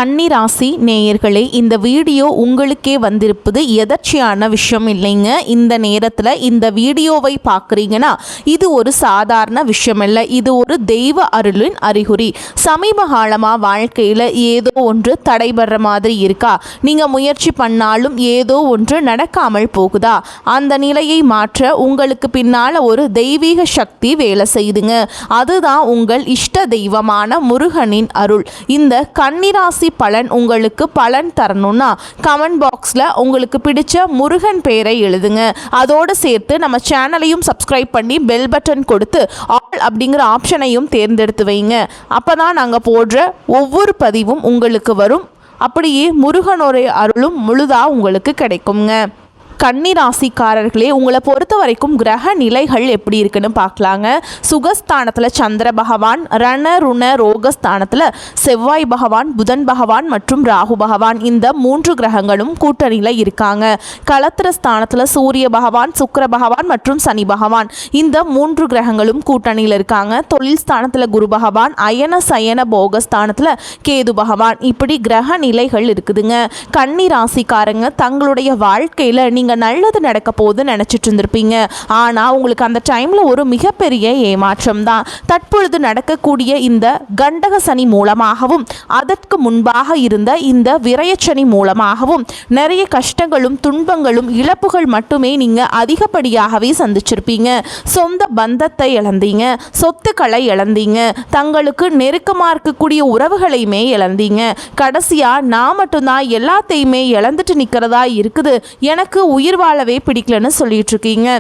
கன்னிராசி நேயர்களே, இந்த வீடியோ உங்களுக்கே வந்திருப்பது எதர்ச்சியான விஷயம் இல்லைங்க. இந்த நேரத்தில் இந்த வீடியோவை பார்க்குறீங்கன்னா இது ஒரு சாதாரண விஷயம் இல்லை, இது ஒரு தெய்வ அருளின் அறிகுறி. சமீப காலமாக வாழ்க்கையில் ஏதோ ஒன்று தடைபடுற மாதிரி இருக்கா? நீங்கள் முயற்சி பண்ணாலும் ஏதோ ஒன்று நடக்காமல் போகுதா? அந்த நிலையை மாற்ற உங்களுக்கு பின்னால் ஒரு தெய்வீக சக்தி வேலை செய்யுதுங்க. அதுதான் உங்கள் இஷ்ட தெய்வமான முருகனின் அருள். இந்த கன்னிராசி பலன் உங்களுக்கு பலன் தரணும்னா கமெண்ட் பாக்ஸில் உங்களுக்கு பிடிச்ச முருகன் பேரை எழுதுங்க. அதோடு சேர்த்து நம்ம சேனலையும் சப்ஸ்கிரைப் பண்ணி பெல் பட்டன் கொடுத்து ஆல் அப்படிங்கிற ஆப்ஷனையும் தேர்ந்தெடுத்து வைங்க. அப்போ தான் நாங்கள் போடுற ஒவ்வொரு பதிவும் உங்களுக்கு வரும். அப்படியே முருகனுடைய அருளும் முழுதாக உங்களுக்கு கிடைக்குங்க. கன்னிராசிக்காரர்களே, உங்களை பொறுத்த வரைக்கும் கிரக நிலைகள் எப்படி இருக்குன்னு பார்க்கலாங்க. சுகஸ்தானத்தில் சந்திர பகவான், ரண ருண ரோகஸ்தானத்தில் செவ்வாய் பகவான், புதன் பகவான் மற்றும் ராகு பகவான், இந்த 3 கிரகங்களும் கூட்டணியில் இருக்காங்க. களத்திர ஸ்தானத்தில் சூரிய பகவான், சுக்கிர பகவான் மற்றும் சனி பகவான், இந்த 3 கிரகங்களும் கூட்டணியில் இருக்காங்க. தொழில் ஸ்தானத்தில் குரு பகவான், அயன சயன போகஸ்தானத்தில் கேது பகவான், இப்படி கிரக நிலைகள் இருக்குதுங்க. கன்னி ராசிக்காரங்க தங்களுடைய வாழ்க்கையில் நீங்கள் நல்லது நடக்க போது நினச்சிட்டு இருந்திருப்பீங்க. ஆனால் உங்களுக்கு அந்த டைமில் ஒரு மிகப்பெரிய ஏமாற்றம் தான். தற்பொழுது நடக்கக்கூடிய இந்த கண்டக சனி மூலமாகவும் அதற்கு முன்பாக இருந்த இந்த விரயச்சனி மூலமாகவும் நிறைய கஷ்டங்களும் துன்பங்களும் இழப்புகள் மட்டுமே நீங்கள் அதிகப்படியாகவே சந்திச்சிருப்பீங்க. சொந்த பந்தத்தை இழந்தீங்க, சொத்துக்களை இழந்தீங்க, தங்களுக்கு நெருக்கமாக இருக்கக்கூடிய உறவுகளையுமே இழந்தீங்க. கடைசியாக நான் மட்டும்தான் எல்லாத்தையுமே இழந்துட்டு நிற்கிறதா இருக்குது, எனக்கு உயிர் வாழவே பிடிக்கலன்னு சொல்லிட்டு இருக்கீங்க.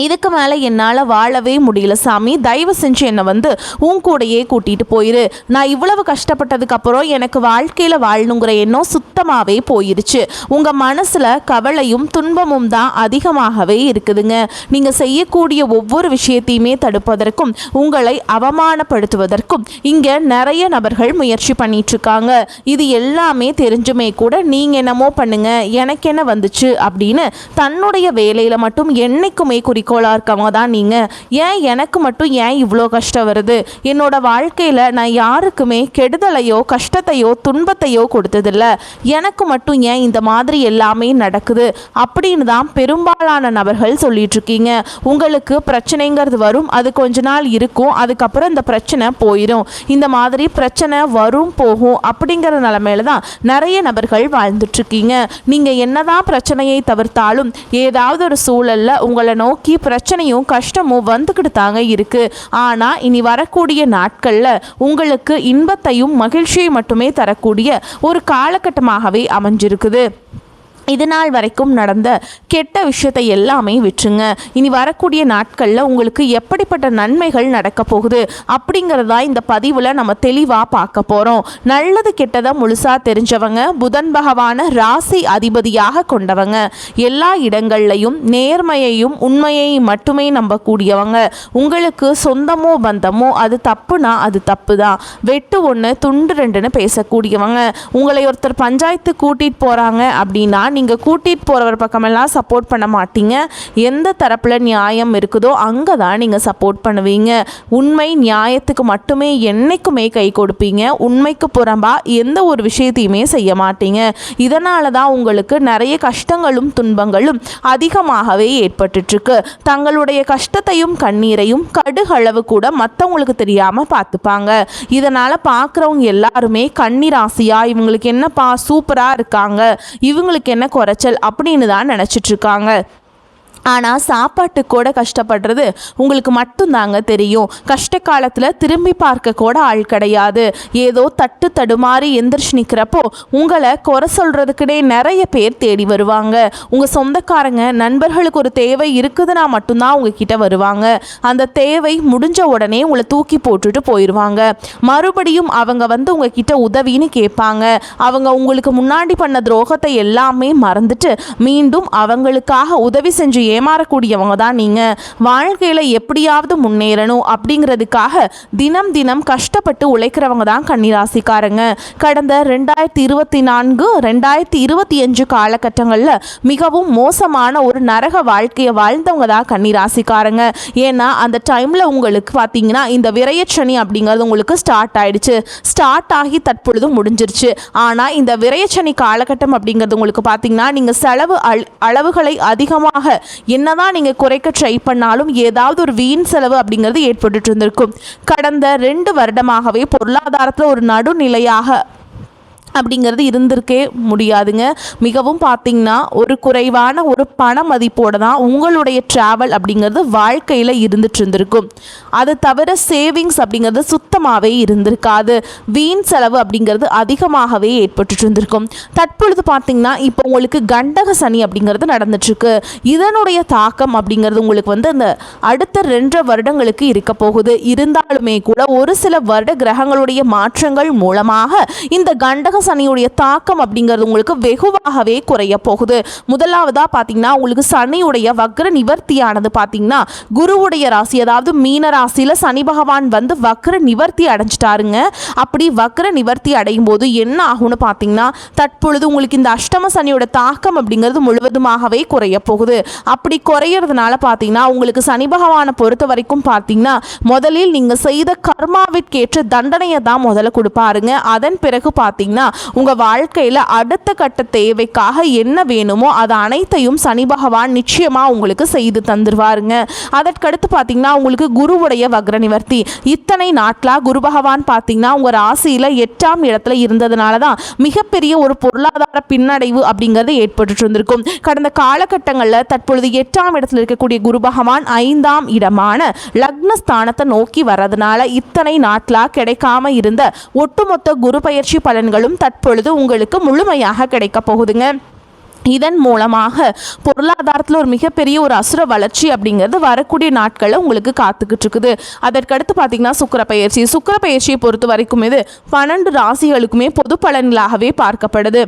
இதுக்கு மேலே என்னால் வாழவே முடியல சாமி, தயவு செஞ்சு என்னை உன் கூடையே கூட்டிகிட்டு போயிரு. நான் இவ்வளவு கஷ்டப்பட்டதுக்கப்புறம் எனக்கு வாழ்க்கையில் வாழணுங்கிற எண்ணம் சுத்தமாகவே போயிருச்சு. உங்கள் மனசில் கவலையும் துன்பமும் தான் அதிகமாகவே இருக்குதுங்க. நீங்கள் செய்யக்கூடிய ஒவ்வொரு விஷயத்தையுமே தடுப்பதற்கும் உங்களை அவமானப்படுத்துவதற்கும் இங்கே நிறைய நபர்கள் முயற்சி பண்ணிகிட்ருக்காங்க. இது எல்லாமே தெரிஞ்சுமே கூட நீங்கள் என்னமோ பண்ணுங்க, எனக்கு என்ன வந்துச்சு அப்படின்னு தன்னுடைய வேலையில் மட்டும் என்னைக்குமே குறிக்கோளாக இருக்கவங்க தான் நீங்கள். ஏன் எனக்கு மட்டும் ஏன் இவ்வளோ கஷ்டம் வருது? என்னோட வாழ்க்கையில் நான் யாருக்குமே கெடுதலையோ கஷ்டத்தையோ துன்பத்தையோ கொடுத்ததில்ல, எனக்கு மட்டும் ஏன் இந்த மாதிரி எல்லாமே நடக்குது அப்படின்னு தான் பெரும்பாலான நபர்கள் சொல்லிட்டு இருக்கீங்க. உங்களுக்கு பிரச்சனைங்கிறது வரும், அது கொஞ்ச நாள் இருக்கும், அதுக்கப்புறம் இந்த பிரச்சனை போயிடும். இந்த மாதிரி பிரச்சனை வரும் போகும் அப்படிங்கிற நிலைமையில தான் நிறைய நபர்கள் வாழ்ந்துட்டுருக்கீங்க. நீங்கள் என்னதான் பிரச்சனையை தவிர்த்தாலும் ஏதாவது ஒரு சூழலில் உங்களை நோக்கி பிரச்சனையும் கஷ்டமும் வந்துக்கிட்டு தாங்க இருக்கு. ஆனால் இனி வரக்கூடிய நாட்களில் உங்களுக்கு இன்பத்தையும் மகிழ்ச்சியை மட்டுமே தரக்கூடிய ஒரு காலகட்டமாகவே அமைஞ்சிருக்குது. இது நாள் வரைக்கும் நடந்த கெட்ட விஷயத்தை எல்லாமே விட்டுருங்க. இனி வரக்கூடிய நாட்களில் உங்களுக்கு எப்படிப்பட்ட நன்மைகள் நடக்க போகுது அப்படிங்கிறதா இந்த பதிவில் நம்ம தெளிவாக பார்க்க போகிறோம். நல்லது கெட்டதை முழுசாக தெரிஞ்சவங்க, புதன் பகவான ராசி அதிபதியாக கொண்டவங்க, எல்லா இடங்கள்லையும் நேர்மையையும் உண்மையையும் மட்டுமே நம்பக்கூடியவங்க. உங்களுக்கு சொந்தமோ பந்தமோ அது தப்புனா அது தப்பு தான், வெட்டு ஒன்று துண்டு ரெண்டுன்னு பேசக்கூடியவங்க. உங்களை ஒருத்தர் பஞ்சாயத்து கூட்டிகிட்டு போகிறாங்க அப்படின்னா நீங்கள் கூட்டிகிட்டு போகிறவர் பக்கமெல்லாம் சப்போர்ட் பண்ண மாட்டீங்க. எந்த தரப்பில் நியாயம் இருக்குதோ அங்கே தான் நீங்கள் சப்போர்ட் பண்ணுவீங்க. உண்மை நியாயத்துக்கு மட்டுமே என்றைக்குமே கை கொடுப்பீங்க. உண்மைக்கு புறம்பாக எந்த ஒரு விஷயத்தையுமே செய்ய மாட்டீங்க. இதனால தான் உங்களுக்கு நிறைய கஷ்டங்களும் துன்பங்களும் அதிகமாகவே ஏற்பட்டுருக்கு. தங்களுடைய கஷ்டத்தையும் கண்ணீரையும் கடுகளவு கூட மற்றவங்களுக்கு தெரியாமல் பார்த்துப்பாங்க. இதனால் பார்க்குறவங்க எல்லாருமே கன்னிராசியா இவங்களுக்கு என்னப்பா சூப்பராக இருக்காங்க, இவங்களுக்கு என்ன குறைச்சல் அப்படின்னு தான் நினச்சிட்டு இருக்காங்க. ஆனால் சாப்பாட்டு கூட கஷ்டப்படுறது உங்களுக்கு மட்டும்தாங்க தெரியும். கஷ்ட காலத்தில் திரும்பி பார்க்க கூட ஆள் கிடையாது. ஏதோ தட்டு தடுமாறி எந்திரிச்சு நிற்கிறப்போ உங்களை குறை சொல்கிறதுக்குனே நிறைய பேர் தேடி வருவாங்க. உங்கள் சொந்தக்காரங்க நண்பர்களுக்கு ஒரு தேவை இருக்குதுன்னா மட்டும்தான் உங்ககிட்ட வருவாங்க. அந்த தேவை முடிஞ்ச உடனே உங்களை தூக்கி போட்டுட்டு போயிடுவாங்க. மறுபடியும் அவங்க உங்ககிட்ட உதவின்னு கேட்பாங்க. அவங்க உங்களுக்கு முன்னாடி பண்ண துரோகத்தை எல்லாமே மறந்துட்டு மீண்டும் அவங்களுக்காக உதவி செஞ்சு ஏமாறக்கூடியவங்க தான் நீங்கள். வாழ்க்கையில் எப்படியாவது முன்னேறணும் அப்படிங்கிறதுக்காக தினம் தினம் கஷ்டப்பட்டு உழைக்கிறவங்க தான் கன்னிராசிக்காரங்க. கடந்த 2024 2025 காலகட்டங்களில் மிகவும் மோசமான ஒரு நரக வாழ்க்கையை வாழ்ந்தவங்க தான் கன்னிராசிக்காரங்க. ஏன்னா அந்த டைமில் உங்களுக்கு பார்த்தீங்கன்னா இந்த விரயச்சனி அப்படிங்கிறது உங்களுக்கு ஸ்டார்ட் ஆகி தற்பொழுது முடிஞ்சிருச்சு. ஆனால் இந்த விரயச்சனி காலகட்டம் அப்படிங்கிறது உங்களுக்கு பார்த்தீங்கன்னா நீங்கள் செலவு அளவுகளை அதிகமாக என்னதான் நீங்கள் குறைக்க ட்ரை பண்ணாலும் ஏதாவது ஒரு வீண் செலவு அப்படிங்கிறது ஏற்பட்டு இருந்திருக்கும். கடந்த 2 வருடமாகவே பொருளாதாரத்தில் ஒரு நடுநிலையாக அப்படிங்கிறது இருந்திருக்கே முடியாதுங்க. மிகவும் பார்த்திங்கன்னா ஒரு குறைவான ஒரு பண மதிப்போடு தான் உங்களுடைய ட்ராவல் அப்படிங்கிறது வாழ்க்கையில் இருந்துட்டு இருந்திருக்கும். அது தவிர சேவிங்ஸ் அப்படிங்கிறது சுத்தமாகவே இருந்திருக்காது. வீண் செலவு அப்படிங்கிறது அதிகமாகவே ஏற்பட்டு இருந்திருக்கும். தற்பொழுது பார்த்திங்கன்னா இப்போ உங்களுக்கு கண்டக சனி அப்படிங்கிறது நடந்துட்டுருக்கு. இதனுடைய தாக்கம் அப்படிங்கிறது உங்களுக்கு இந்த அடுத்த 2 வருடங்களுக்கு இருக்க போகுது. இருந்தாலுமே கூட ஒரு சில வருட கிரகங்களுடைய மாற்றங்கள் மூலமாக இந்த கண்டக சனியுடைய தாக்கம் அப்படிங்கிறது உங்களுக்கு வெகுவாகவே குறைய போகுது. முதலாவதா பார்த்தீங்கன்னா உங்களுக்கு சனியுடைய வக்ர நிவர்த்தியானது பார்த்தீங்கன்னா குருவுடைய ராசி, அதாவது மீன ராசியில் சனி பகவான் வக்ர நிவர்த்தி அடைஞ்சிட்டாருங்க. அப்படி வக்ர நிவர்த்தி அடையும் போது என்ன ஆகும்னு பார்த்தீங்கன்னா தற்பொழுது உங்களுக்கு இந்த அஷ்டம சனியோட தாக்கம் அப்படிங்கிறது முழுவதுமாகவே குறைய போகுது. அப்படி குறையிறதுனால பார்த்தீங்கன்னா உங்களுக்கு சனி பகவானை பொறுத்த வரைக்கும் பார்த்தீங்கன்னா முதலில் நீங்கள் செய்த கர்மாவிற்கேற்ற தண்டனையை தான் முதல்ல கொடுப்பாருங்க. அதன் பிறகு பார்த்தீங்கன்னா உங்கள் வாழ்க்கையில் அடுத்த கட்ட தேவைக்காக என்ன வேணுமோ அது அனைத்தையும் சனி பகவான் நிச்சயமாக உங்களுக்கு செய்து தந்துருவாருங்க. அதற்கடுத்து பார்த்தீங்கன்னா உங்களுக்கு குருவுடைய வக்ர நிவர்த்தி. இத்தனை நாட்களாக குரு பகவான் பார்த்தீங்கன்னா உங்கள் ராசியில் 8ஆம் இடத்துல இருந்ததுனால தான் மிகப்பெரிய ஒரு பொருளாதார பின்னடைவு அப்படிங்கிறது ஏற்பட்டு இருந்திருக்கும். கடந்த காலகட்டங்களில் தற்பொழுது 8ஆம் இடத்துல இருக்கக்கூடிய குரு பகவான் 5ஆம் இடமான லக்னஸ்தானத்தை நோக்கி வர்றதுனால இத்தனை நாட்களாக கிடைக்காம இருந்த ஒட்டுமொத்த குரு பயிற்சி பலன்களும் தற்பொழுது உங்களுக்கு முழுமையாக கிடைக்க போகுதுங்க. இதன் மூலமாக பொருளாதாரத்தில் ஒரு மிகப்பெரிய ஒரு அசுர வளர்ச்சி அப்படிங்கிறது வரக்கூடிய நாட்களில் உங்களுக்கு காத்துக்கிட்டு இருக்குது. அதற்கடுத்து பார்த்தீங்கன்னா சுக்கிர பயிற்சியை பொறுத்த வரைக்கும் இது 12 ராசிகளுக்குமே பொது பலன்களாகவே பார்க்கப்படுது.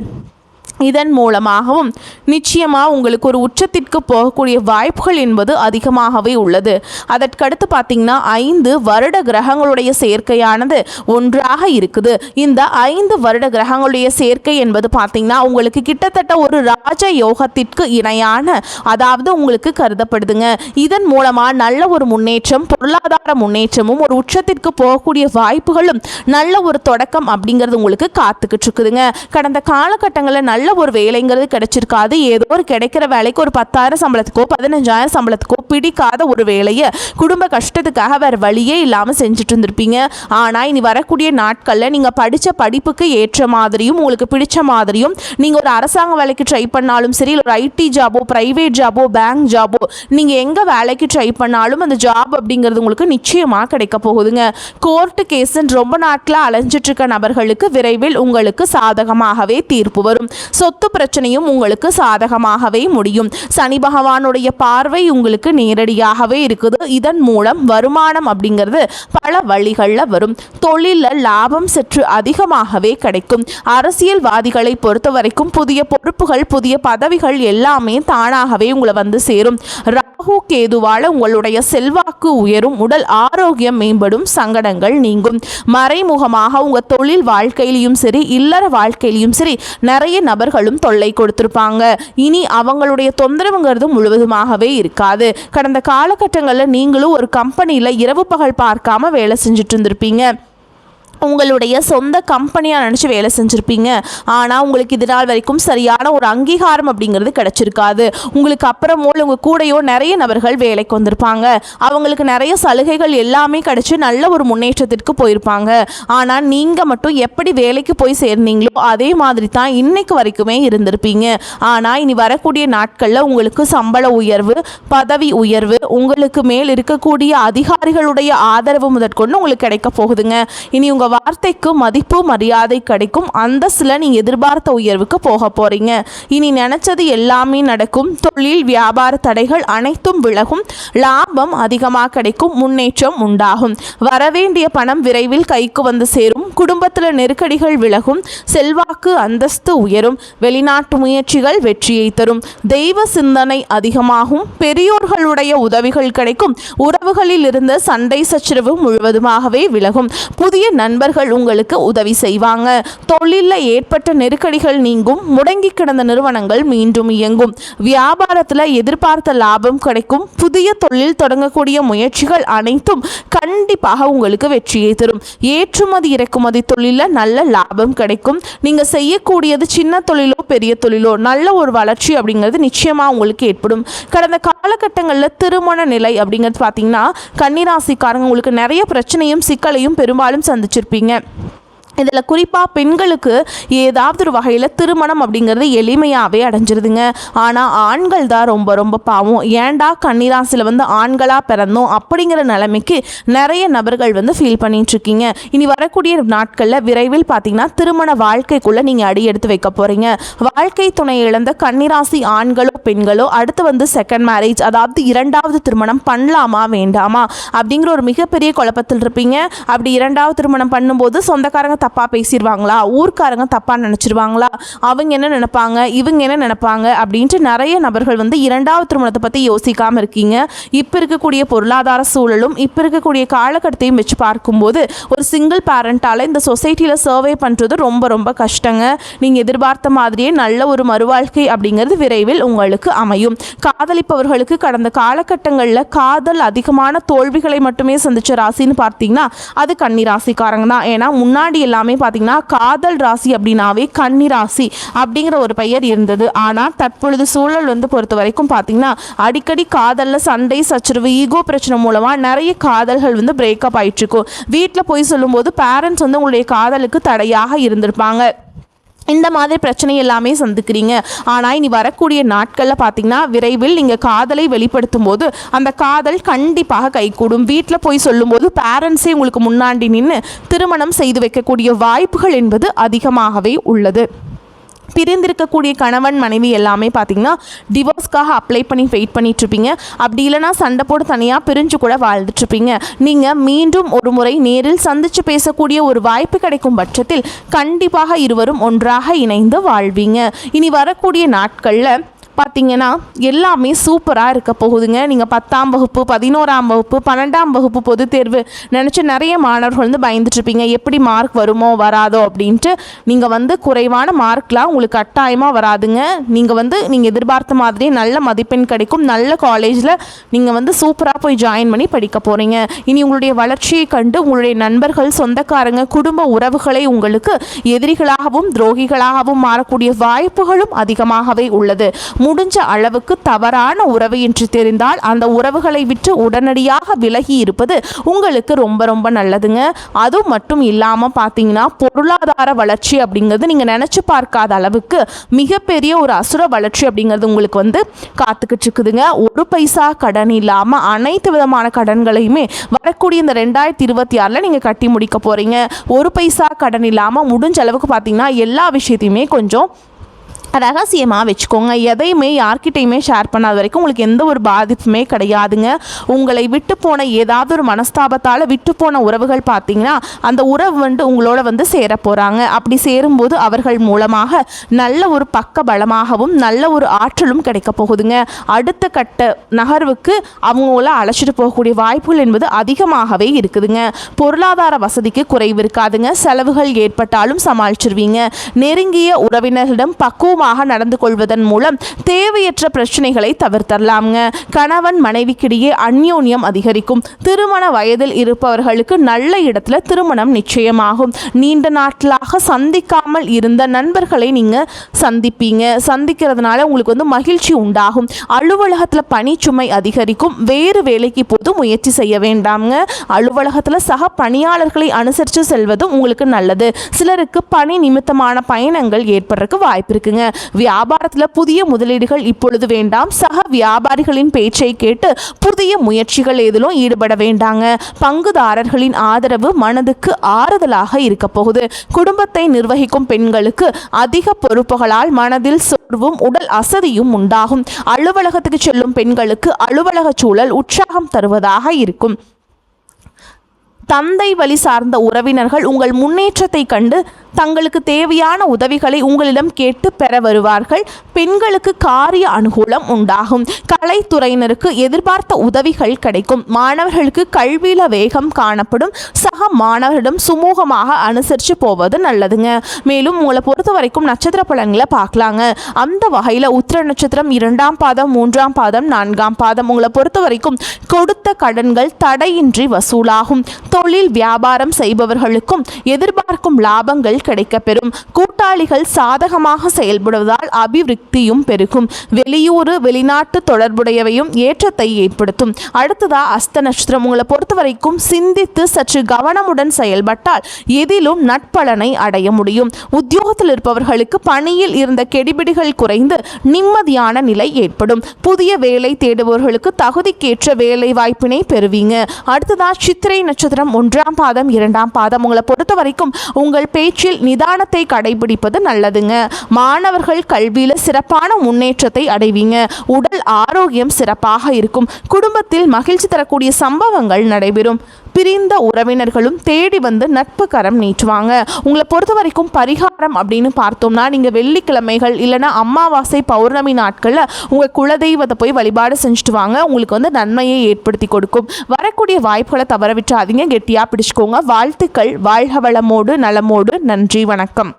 இதன் மூலமாகவும் நிச்சயமாக உங்களுக்கு ஒரு உச்சத்திற்கு போகக்கூடிய வாய்ப்புகள் என்பது அதிகமாகவே உள்ளது. அதற்கடுத்து பார்த்தீங்கன்னா 5 வருட கிரகங்களுடைய சேர்க்கையானது ஒன்றாக இருக்குது. இந்த 5 வருட கிரகங்களுடைய சேர்க்கை என்பது பார்த்தீங்கன்னா உங்களுக்கு கிட்டத்தட்ட ஒரு ராஜ யோகத்திற்கு இணையான அதாவது உங்களுக்கு கருதப்படுதுங்க. இதன் மூலமாக நல்ல ஒரு முன்னேற்றம், பொருளாதார முன்னேற்றமும் ஒரு உச்சத்திற்கு போகக்கூடிய வாய்ப்புகளும் நல்ல ஒரு தொடக்கம் அப்படிங்கிறது உங்களுக்கு காத்துக்கிட்டு இருக்குதுங்க. கடந்த காலகட்டங்களில் நல்ல ஒரு வேலைங்கிறது கிடைச்சிருக்காது. ஏதோ ஒரு கிடைக்கிற வேலைக்கு ஒரு 10,000 சம்பளத்துக்கோ 15,000 சம்பளத்துக்கோ பிடிக்காத ஒரு வேலையை குடும்ப கஷ்டத்துக்காக வேறு வழியே இல்லாமல் செஞ்சுட்டு இருந்திருப்பீங்க. ஆனால் இனி வரக்கூடிய நாட்களில் நீங்கள் படித்த படிப்புக்கு ஏற்ற மாதிரியும் உங்களுக்கு பிடிச்ச மாதிரியும் நீங்கள் ஒரு அரசாங்க வேலைக்கு ட்ரை பண்ணாலும் சரி, ஒரு ஐடி ஜாபோ, ப்ரைவேட் ஜாபோ, பேங்க் ஜாபோ, நீங்கள் எங்கே வேலைக்கு ட்ரை பண்ணாலும் அந்த ஜாப் அப்படிங்கிறது உங்களுக்கு நிச்சயமாக கிடைக்க போகுதுங்க. கோர்ட்டு கேஸுன்னு ரொம்ப நாட்களாக அலைஞ்சிட்டு இருக்க நபர்களுக்கு விரைவில் உங்களுக்கு சாதகமாகவே தீர்ப்பு வரும். சொத்து பிரச்சனையும் உங்களுக்கு சாதகமாகவே முடியும். சனி பகவானுடைய பார்வை உங்களுக்கு நேரடியாகவே இருக்குது. இதன் மூலம் வருமானம் அப்படிங்கிறது பல வழிகளில் வரும். தொழிலில் லாபம் சற்று அதிகமாகவே கிடைக்கும். அரசியல்வாதிகளை பொறுத்த வரைக்கும் புதிய பொறுப்புகள், புதிய பதவிகள் எல்லாமே தானாகவே உங்களை சேரும். ராகு கேதுவால் உங்களுடைய செல்வாக்கு உயரும், உடல் ஆரோக்கியம் மேம்படும், சங்கடங்கள் நீங்கும். மறைமுகமாக உங்கள் தொழில் வாழ்க்கையிலையும் சரி, இல்லற வாழ்க்கையிலையும் சரி நிறைய நபர்களும் தொல்லை கொடுத்திருப்பாங்க. இனி அவங்களுடைய தொந்தரவுங்கிறது முழுவதுமாகவே இருக்காது. கடந்த காலகட்டங்களில் நீங்களும் ஒரு கம்பெனியில் இரவு பகல் பார்க்காம வேலை செஞ்சுட்டு இருந்திருப்பீங்க. உங்களுடைய சொந்த கம்பெனியாக நினச்சி வேலை செஞ்சுருப்பீங்க. ஆனால் உங்களுக்கு இது நாள் வரைக்கும் சரியான ஒரு அங்கீகாரம் அப்படிங்கிறது கிடச்சிருக்காது. உங்களுக்கு அப்புறமோ உங்கள் கூடையோ நிறைய நபர்கள் வேலைக்கு வந்திருப்பாங்க. அவங்களுக்கு நிறைய சலுகைகள் எல்லாமே கிடச்சி நல்ல ஒரு முன்னேற்றத்திற்கு போயிருப்பாங்க. ஆனால் நீங்கள் மட்டும் எப்படி வேலைக்கு போய் சேர்ந்தீங்களோ அதே மாதிரி தான் இன்னைக்கு வரைக்குமே இருந்திருப்பீங்க. ஆனால் இனி வரக்கூடிய நாட்களில் உங்களுக்கு சம்பள உயர்வு, பதவி உயர்வு, உங்களுக்கு மேல் இருக்கக்கூடிய அதிகாரிகளுடைய ஆதரவு முதற்கொண்டு உங்களுக்கு கிடைக்க போகுதுங்க. இனி உங்கள் உங்கள் வார்த்தைக்கு மதிப்பு மரியாதை கிடைக்கும். அந்தஸ்தில் நீங்கள் எதிர்பார்த்த உயர்வுக்கு போக போகிறீங்க. இனி நினச்சது எல்லாமே நடக்கும். தொழில் வியாபார தடைகள் அனைத்தும் விலகும். லாபம் அதிகமாக கிடைக்கும். முன்னேற்றம் உண்டாகும். வரவேண்டிய பணம் விரைவில் கைக்கு வந்து சேரும். குடும்பத்தில் நெருக்கடிகள் விலகும். செல்வாக்கு அந்தஸ்து உயரும். வெளிநாட்டு முயற்சிகள் வெற்றியை தரும். தெய்வ சிந்தனை அதிகமாகும். பெரியோர்களுடைய உதவிகள் கிடைக்கும். உறவுகளில் இருந்த சண்டை சச்சரவு முழுவதுமாகவே விலகும். புதிய நண்பர்கள் உங்களுக்கு உதவி செய்வாங்க. தொழிலில் ஏற்பட்ட நெருக்கடிகள் நீங்கும். முடங்கி கிடந்த நிறுவனங்கள் மீண்டும் இயங்கும். வியாபாரத்தில் எதிர்பார்த்த லாபம் கிடைக்கும். புதிய தொழில் தொடங்கக்கூடிய முயற்சிகள் அனைத்தும் கண்டிப்பாக உங்களுக்கு வெற்றியை தரும். ஏற்றுமதி இறக்குமதி தொழிலில் நல்ல லாபம் கிடைக்கும். நீங்கள் செய்யக்கூடியது சின்ன தொழிலோ பெரிய தொழிலோ நல்ல ஒரு வளர்ச்சி அப்படிங்கிறது நிச்சயமாக உங்களுக்கு ஏற்படும். கடந்த காலகட்டங்களில் திருமண நிலை அப்படிங்கிறது பார்த்தீங்கன்னா கன்னிராசிக்காரங்க உங்களுக்கு நிறைய பிரச்சனையும் சிக்கலையும் பெரும்பாலும் சந்திச்சிருப்பீங்க. இதில் குறிப்பாக பெண்களுக்கு ஏதாவது ஒரு வகையில் திருமணம் அப்படிங்கிறது எளிமையாகவே அடைஞ்சிருதுங்க. ஆனால் ஆண்கள் தான் ரொம்ப ரொம்ப பாவம். ஏண்டா கன்னிராசியில் ஆண்களாக பிறந்தோம் அப்படிங்கிற நிலைமைக்கு நிறைய நபர்கள் ஃபீல் பண்ணிகிட்ருக்கீங்க. இனி வரக்கூடிய நாட்களில் விரைவில் பார்த்திங்கன்னா திருமண வாழ்க்கைக்குள்ளே நீங்கள் அடி எடுத்து வைக்க போகிறீங்க. வாழ்க்கை துணை இழந்த கன்னிராசி ஆண்களோ பெண்களோ அடுத்து செகண்ட் மேரேஜ், அதாவது இரண்டாவது திருமணம் பண்ணலாமா வேண்டாமா அப்படிங்கிற ஒரு மிகப்பெரிய குழப்பத்தில் இருப்பீங்க. அப்படி இரண்டாவது திருமணம் பண்ணும்போது சொந்தக்காரங்க தப்பாக பேசிடுவாங்களா, ஊர்க்காரங்க தப்பாக நினச்சிருவாங்களா, அவங்க என்ன நினைப்பாங்க, இவங்க என்ன நினைப்பாங்க அப்படின்ட்டு நிறைய நபர்கள் இரண்டாவது திருமணத்தை பற்றி யோசிக்காமல் இருக்கீங்க. இப்போ இருக்கக்கூடிய பொருளாதார சூழலும் இப்போ இருக்கக்கூடிய காலகட்டத்தையும் வச்சு பார்க்கும்போது ஒரு சிங்கிள் பேரண்டால் இந்த சொசைட்டியில் சர்வே பண்ணுறது ரொம்ப ரொம்ப கஷ்டங்க. நீங்கள் எதிர்பார்த்த மாதிரியே நல்ல ஒரு மறுவாழ்க்கை அப்படிங்கிறது விரைவில் உங்களுக்கு அமையும். காதலிப்பவர்களுக்கு கடந்த காலகட்டங்களில் காதல் அதிகமான தோல்விகளை மட்டுமே சந்தித்த ராசின்னு பார்த்தீங்கன்னா அது கன்னி ராசிக்காரங்க தான். ஏன்னா முன்னாடி எல்லாமே பார்த்தீங்கன்னா காதல் ராசி அப்படின்னாவே கன்னி ராசி அப்படிங்கிற ஒரு பெயர் இருந்தது. ஆனால் தற்பொழுது சூழல் பொறுத்த வரைக்கும் பார்த்தீங்கன்னா அடிக்கடி காதலில் சண்டை சச்சரவு ஈகோ பிரச்சனை மூலமாக நிறைய காதல்கள் பிரேக்கப் ஆயிட்டுருக்கும். வீட்டில் போய் சொல்லும்போது பேரண்ட்ஸ் உங்களுடைய காதலுக்கு தடையாக இருந்திருப்பாங்க. இந்த மாதிரி பிரச்சனை எல்லாமே சந்திக்கிறீங்க. ஆனால் இனி வரக்கூடிய நாட்களில் பார்த்தீங்கன்னா விரைவில் நீங்கள் காதலை வெளிப்படுத்தும் போது அந்த காதல் கண்டிப்பாக கைகூடும். வீட்டில் போய் சொல்லும்போது பேரண்ட்ஸே உங்களுக்கு முன்னாடி நின்று திருமணம் செய்து வைக்கக்கூடிய வாய்ப்புகள் என்பது அதிகமாகவே உள்ளது. பிரிந்திருக்கக்கூடிய கணவன் மனைவி எல்லாமே பார்த்தீங்கன்னா டிவோர்ஸ்க்காக அப்ளை பண்ணி வெயிட் பண்ணிகிட்ருப்பீங்க. அப்படி இல்லைனா சண்டை போட்டு தனியாக பிரிஞ்சு கூட வாழ்ந்துட்டுருப்பீங்க. நீங்கள் மீண்டும் ஒரு முறை நேரில் சந்தித்து பேசக்கூடிய ஒரு வாய்ப்பு கிடைக்கும் பட்சத்தில் கண்டிப்பாக இருவரும் ஒன்றாக இணைந்து வாழ்வீங்க. இனி வரக்கூடிய நாட்களில் பார்த்தீங்கன்னா எல்லாமே சூப்பராக இருக்க போகுதுங்க. நீங்கள் 10ஆம் வகுப்பு 11ஆம் வகுப்பு 12ஆம் வகுப்பு பொதுத் தேர்வு நினச்ச நிறைய மாணவர்கள் பயந்துட்டுருப்பீங்க. எப்படி மார்க் வருமோ வராதோ அப்படின்ட்டு. நீங்கள் குறைவான மார்க்லாம் உங்களுக்கு கட்டாயமாக வராதுங்க. நீங்கள் எதிர்பார்த்த மாதிரியே நல்ல மதிப்பெண் கிடைக்கும். நல்ல காலேஜில் நீங்கள் சூப்பராக போய் ஜாயின் பண்ணி படிக்க போகிறீங்க. இனி உங்களுடைய வளர்ச்சியை கண்டு உங்களுடைய நண்பர்கள் சொந்தக்காரங்க குடும்ப உறவுகளை உங்களுக்கு எதிரிகளாகவும் துரோகிகளாகவும் மாறக்கூடிய வாய்ப்புகளும் அதிகமாகவே உள்ளது. முடிஞ்ச அளவுக்கு தவறான உறவு என்று தெரிந்தால் அந்த உறவுகளை விட்டு உடனடியாக விலகி இருப்பது உங்களுக்கு ரொம்ப ரொம்ப நல்லதுங்க. அது மட்டும் இல்லாமல் பார்த்தீங்கன்னா பொருளாதார வளர்ச்சி அப்படிங்கிறது நீங்கள் நினச்சி பார்க்காத அளவுக்கு மிகப்பெரிய ஒரு அசுர வளர்ச்சி அப்படிங்கிறது உங்களுக்கு காத்துக்கிட்டு இருக்குதுங்க. ஒரு பைசா கடன் இல்லாமல் அனைத்து விதமான கடன்களையுமே வரக்கூடிய இந்த 2026 நீங்கள் கட்டி முடிக்க போகிறீங்க. ஒரு பைசா கடன் இல்லாமல் முடிஞ்ச அளவுக்கு பார்த்தீங்கன்னா எல்லா விஷயத்தையுமே கொஞ்சம் ரகசியமாக வச்சுக்கோங்க. எதையுமே யார்கிட்டையுமே ஷேர் பண்ணாத வரைக்கும் உங்களுக்கு எந்த ஒரு பாதிப்புமே கிடையாதுங்க. உங்களை விட்டு போன ஏதாவது ஒரு மனஸ்தாபத்தால் விட்டு போன உறவுகள் பார்த்தீங்கன்னா அந்த உறவு உங்களோட சேர போகிறாங்க. அப்படி சேரும்போது அவர்கள் மூலமாக நல்ல ஒரு பக்க பலமாகவும் நல்ல ஒரு ஆற்றலும் கிடைக்க போகுதுங்க. அடுத்த கட்ட நகர்வுக்கு அவங்கள அழைச்சிட்டு போகக்கூடிய வாய்ப்புகள் என்பது அதிகமாகவே இருக்குதுங்க. பொருளாதார வசதிக்கு குறைவு இருக்காதுங்க. செலவுகள் ஏற்பட்டாலும் சமாளிச்சிருவீங்க. நெருங்கிய உறவினர்களிடம் பக்குவமாக நடந்து கொள்வதன் மூலம் தேவையற்ற பிரச்சனைகளை தவிர்த்தரலாம்ங்க. கணவன் மனைவிக்கிடையே அந்யோன்யம் அதிகரிக்கும். திருமண வயதில் இருப்பவர்களுக்கு நல்ல இடத்துல திருமணம் நிச்சயமாகும். நீண்ட நாட்களாக சந்திக்காமல் இருந்த நண்பர்களை நீங்க சந்திப்பீங்க. சந்திக்கிறதுனால உங்களுக்கு மகிழ்ச்சி உண்டாகும். அலுவலகத்தில் பணிச்சுமை அதிகரிக்கும். வேறு வேலைக்கு போது முயற்சி செய்ய வேண்டாம்ங்க. அலுவலகத்தில் சக பணியாளர்களை அனுசரித்து செல்வதும் உங்களுக்கு நல்லது. சிலருக்கு பணி நிமித்தமான பயணங்கள் ஏற்படுறதுக்கு வாய்ப்பு இருக்குங்க. வியாபாரத்தில் புதிய முதலீடுகள் இப்பொழுது வேண்டாம். சக வியாபாரிகளின் பேச்சை கேட்டு புதிய முயற்சிகள் எதிலும் ஈடுபட வேண்டாங்க. பங்குதாரர்களின் ஆதரவு மனதுக்கு ஆறுதலாக இருக்க போகுது. குடும்பத்தை நிர்வகிக்கும் பெண்களுக்கு அதிக பொறுப்புகளால் மனதில் சோர்வும் உடல் அசதியும் உண்டாகும். அலுவலகத்துக்கு செல்லும் பெண்களுக்கு அலுவலக சூழல் உற்சாகம் தருவதாக இருக்கும். தந்தை வழி சார்ந்த உறவினர்கள் உங்கள் முன்னேற்றத்தை கண்டு தங்களுக்கு தேவையான உதவிகளை உங்களிடம் கேட்டு பெற வருவார்கள். பெண்களுக்கு காரிய அனுகூலம் உண்டாகும். கலைத்துறையினருக்கு எதிர்பார்த்த உதவிகள் கிடைக்கும். மாணவர்களுக்கு கல்வியில வேகம் காணப்படும். சக மாணவர்களிடம் சுமூகமாக அனுசரித்து போவது நல்லதுங்க. மேலும் உங்களை பொறுத்த வரைக்கும் நட்சத்திர பலன்களை பார்க்கலாங்க. அந்த வகையில் உத்திர நட்சத்திரம் 2ஆம் பாதம், 3ஆம் பாதம், 4ஆம் பாதம் உங்களை பொறுத்த வரைக்கும் கொடுத்த கடன்கள் தடையின்றி வசூலாகும். தொழில் வியாபாரம் செய்பவர்களுக்கும் எதிர்பார்க்கும் லாபங்கள் கிடைக்கப்பெறும். கூட்டாளிகள் சாதகமாக செயல்படுவதால் அபிவிருத்தியும் பெருகும். வெளியூர் வெளிநாட்டு தொடர்புடையவையும் ஏற்றத்தை ஏற்படுத்தும். அடுத்ததா அஸ்த நட்சத்திரம் உங்களை பொறுத்த வரைக்கும் சிந்தித்து சற்று கவனமுடன் செயல்பட்டால் எதிலும் நட்பலனை அடைய முடியும். உத்தியோகத்தில் இருப்பவர்களுக்கு பணியில் இருந்த கெடிபிடிகள் குறைந்து நிம்மதியான நிலை ஏற்படும். புதிய வேலை தேடுபவர்களுக்கு தகுதிக்கேற்ற வேலை வாய்ப்பினை பெறுவீங்க. அடுத்ததா சித்திரை நட்சத்திரம் 1ஆம் பாதம், 2ஆம் பாதம் உங்களை பொறுத்த வரைக்கும் உங்கள் பேச்சில் நிதானத்தை கடைபிடிப்பது நல்லதுங்க. மாணவர்கள் கல்வியில் சிறப்பான முன்னேற்றத்தை அடைவீங்க. உடல் ஆரோக்கியம் சிறப்பாக இருக்கும். குடும்பத்தில் மகிழ்ச்சி தரக்கூடிய சம்பவங்கள் நடைபெறும். பிரிந்த உறவினர்களும் தேடி வந்து நட்பு கரம் நீட்டுவாங்க. உங்களை பொறுத்த வரைக்கும் பரிகாரம் அப்படின்னு பார்த்தோம்னா நீங்கள் வெள்ளிக்கிழமைகள் இல்லைன்னா அமாவாசை பௌர்ணமி நாட்களில் உங்கள் குலதெய்வத்தை போய் வழிபாடு செஞ்சுட்டு வாங்க. உங்களுக்கு வந்து நன்மையை ஏற்படுத்தி கொடுக்கும். வரக்கூடிய வாய்ப்புகளை தவற விட்டுறாதீங்க. கெட்டியாக பிடிச்சிக்கோங்க. வாழ்த்துக்கள். வாழ்க வளமோடு நலமோடு. நன்றி, வணக்கம்.